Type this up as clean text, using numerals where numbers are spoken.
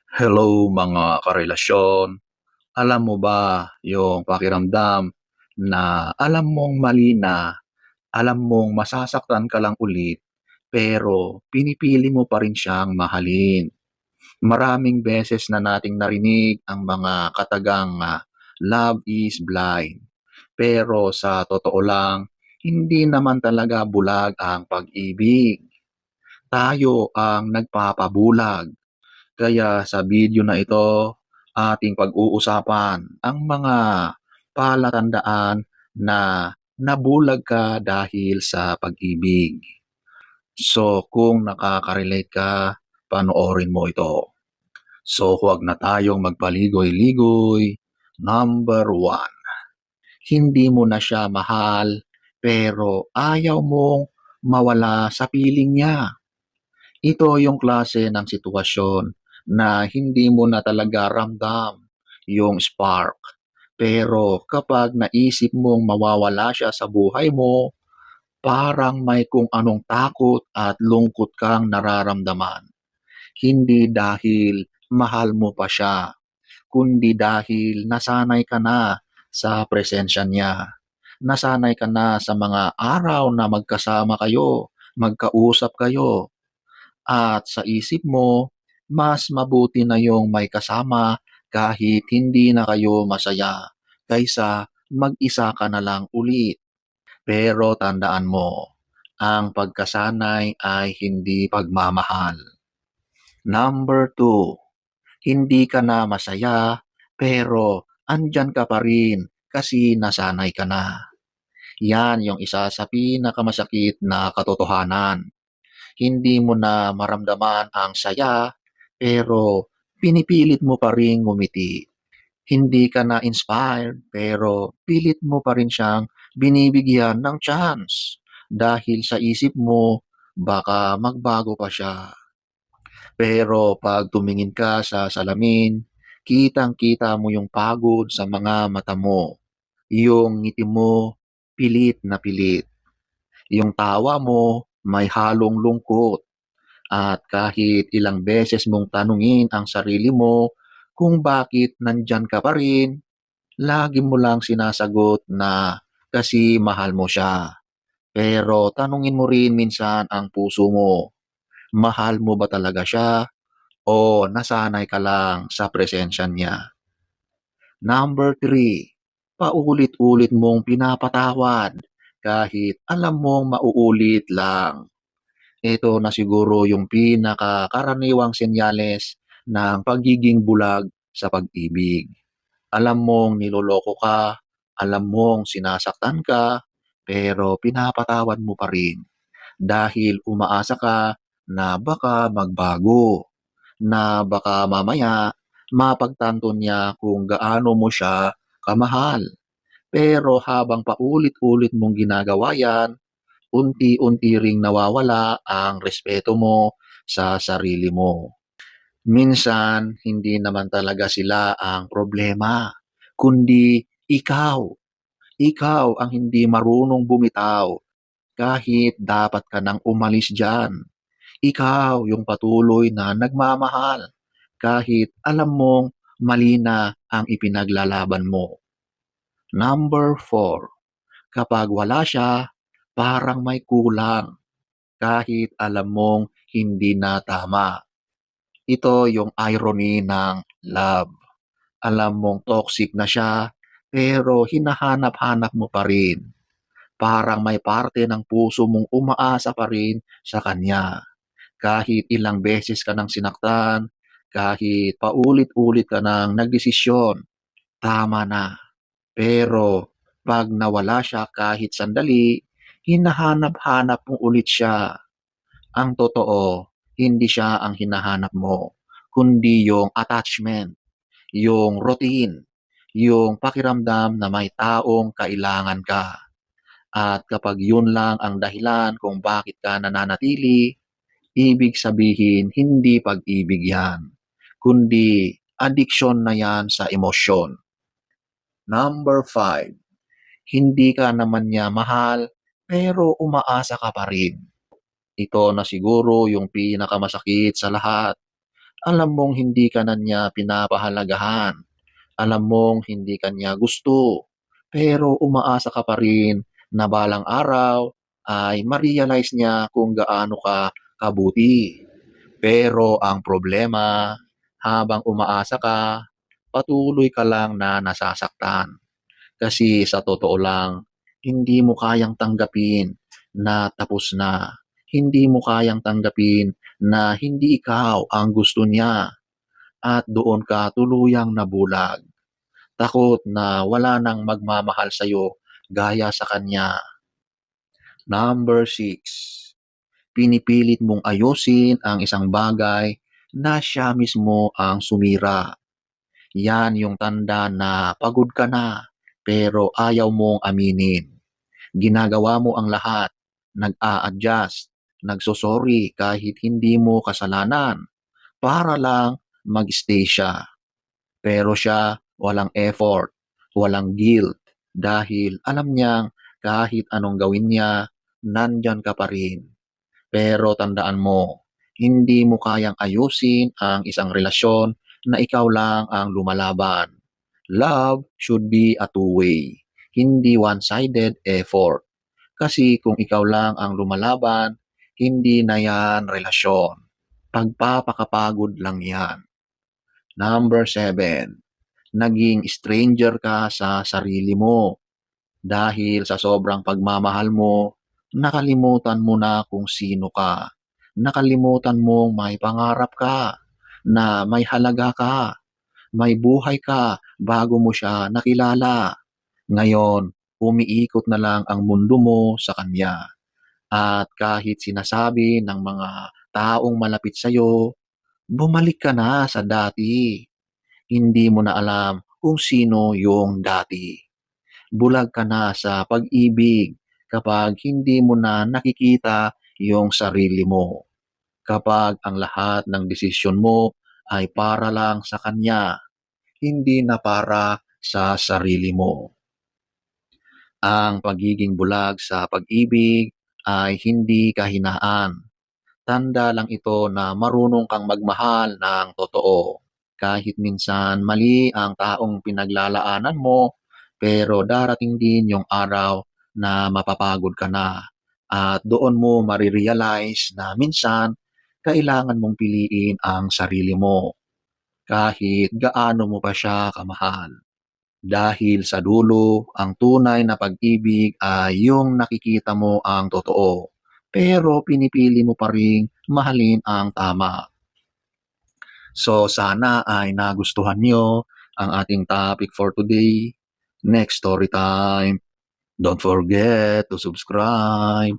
Hello mga karelasyon. Alam mo ba yung pakiramdam na alam mong mali na, alam mong masasaktan ka lang ulit, pero pinipili mo pa rin siyang mahalin. Maraming beses na nating narinig ang mga katagang love is blind. Pero sa totoo lang, hindi naman talaga bulag ang pag-ibig. Tayo ang nagpapabulag. Kaya sa video na ito, ating pag-uusapan ang mga palatandaan na nabulag ka dahil sa pag-ibig. So kung nakaka-relate ka, panoorin mo ito. So huwag na tayong magpaligoy-ligoy. Number one, hindi mo na siya mahal pero ayaw mong mawala sa piling niya. Ito yung klase ng sitwasyon na hindi mo na talaga ramdam yung spark. Pero kapag naisip mong mawawala siya sa buhay mo, parang may kung anong takot at lungkot kang nararamdaman. Hindi dahil mahal mo pa siya, kundi dahil nasanay ka na sa presensya niya. Nasanay ka na sa mga araw na magkasama kayo, magkausap kayo, at sa isip mo, mas mabuti na yung may kasama kahit hindi na kayo masaya kaysa mag-isa ka na lang ulit. Pero tandaan mo, ang pagkasanay ay hindi pagmamahal. Number two, hindi ka na masaya pero andyan ka pa rin kasi nasanay ka na. Yan yung isa sa pinakamasakit na katotohanan. Hindi mo na maramdaman ang saya, pero pinipilit mo pa ring ngumiti. Hindi ka na inspired, pero pilit mo pa rin siyang binibigyan ng chance. Dahil sa isip mo, baka magbago pa siya. Pero pag tumingin ka sa salamin, kitang-kita mo yung pagod sa mga mata mo. Yung ngiti mo, pilit na pilit. Yung tawa mo, may halong lungkot. At kahit ilang beses mong tanungin ang sarili mo kung bakit nandyan ka pa rin, lagi mo lang sinasagot na kasi mahal mo siya. Pero tanungin mo rin minsan ang puso mo, mahal mo ba talaga siya o nasanay ka lang sa presensya niya? Number three, paulit-ulit mong pinapatawad kahit alam mong mauulit lang. Ito na siguro yung pinakakaraniwang senyales ng pagiging bulag sa pag-ibig. Alam mong niloloko ka, alam mong sinasaktan ka, pero pinapatawad mo pa rin dahil umaasa ka na baka magbago, na baka mamaya mapagtanto niya kung gaano mo siya kamahal. Pero habang paulit-ulit mong ginagawa yan, unti-unti ring nawawala ang respeto mo sa sarili mo. Minsan, hindi naman talaga sila ang problema, kundi ikaw. Ikaw ang hindi marunong bumitaw kahit dapat ka nang umalis dyan. Ikaw yung patuloy na nagmamahal kahit alam mong mali na ang ipinaglalaban mo. Number four, kapag wala siya, parang may kulang kahit alam mong hindi na tama. Ito yung irony ng love. Alam mong toxic na siya, pero hinahanap-hanap mo pa rin. Parang may parte ng puso mong umaasa pa rin sa kanya. Kahit ilang beses ka nang sinaktan, kahit paulit-ulit ka nang nagdesisyon, tama na. Pero pag nawala siya kahit sandali, hinahanap-hanap mo ulit siya. Ang totoo, hindi siya ang hinahanap mo, kundi yung attachment, yung routine, yung pakiramdam na may taong kailangan ka. At kapag yun lang ang dahilan kung bakit ka nananatili, ibig sabihin hindi pag-ibig yan, kundi addiction na yan sa emosyon. Number five, hindi ka naman niya mahal pero umaasa ka pa rin. Ito na siguro yung pinakamasakit sa lahat. Alam mong hindi ka na niya pinapahalagahan, alam mong hindi ka niya gusto, pero umaasa ka pa rin na balang araw ay ma-realize niya kung gaano ka kabuti. Pero ang problema, habang umaasa ka, patuloy ka lang na nasasaktan. Kasi sa totoo lang, hindi mo kayang tanggapin na tapos na. Hindi mo kayang tanggapin na hindi ikaw ang gusto niya at doon ka tuluyang nabulag. Takot na wala nang magmamahal sa'yo gaya sa kanya. Number 6, pinipilit mong ayusin ang isang bagay na siya mismo ang sumira. Yan yung tanda na pagod ka na pero ayaw mong aminin. Ginagawa mo ang lahat, nag-a-adjust, nagsosorry kahit hindi mo kasalanan para lang mag-stay siya. Pero siya walang effort, walang guilt dahil alam niyang kahit anong gawin niya, nandyan ka pa rin. Pero tandaan mo, hindi mo kayang ayusin ang isang relasyon na ikaw lang ang lumalaban. Love should be a two-way, hindi one-sided effort. Kasi kung ikaw lang ang lumalaban, hindi na yan relasyon. Pagpapakapagod lang yan. Number 7, naging stranger ka sa sarili mo. Dahil sa sobrang pagmamahal mo, nakalimutan mo na kung sino ka. Nakalimutan mong may pangarap ka, na may halaga ka, may buhay ka bago mo siya nakilala. Ngayon, umiikot na lang ang mundo mo sa kanya. At kahit sinasabi ng mga taong malapit sa'yo, bumalik ka na sa dati. Hindi mo na alam kung sino yung dati. Bulag ka na sa pag-ibig kapag hindi mo na nakikita yung sarili mo. Kapag ang lahat ng desisyon mo ay para lang sa kanya, hindi na para sa sarili mo. Ang pagiging bulag sa pag-ibig ay hindi kahinaan. Tanda lang ito na marunong kang magmahal ng totoo. Kahit minsan mali ang taong pinaglalaanan mo, pero darating din yung araw na mapapagod ka na. At doon mo marirealize na minsan kailangan mong piliin ang sarili mo kahit gaano mo pa siya kamahal. Dahil sa dulo, ang tunay na pag-ibig ay yung nakikita mo ang totoo, pero pinipili mo pa ring mahalin ang tama. So sana ay nagustuhan nyo ang ating topic for today. Next story time. Don't forget to subscribe.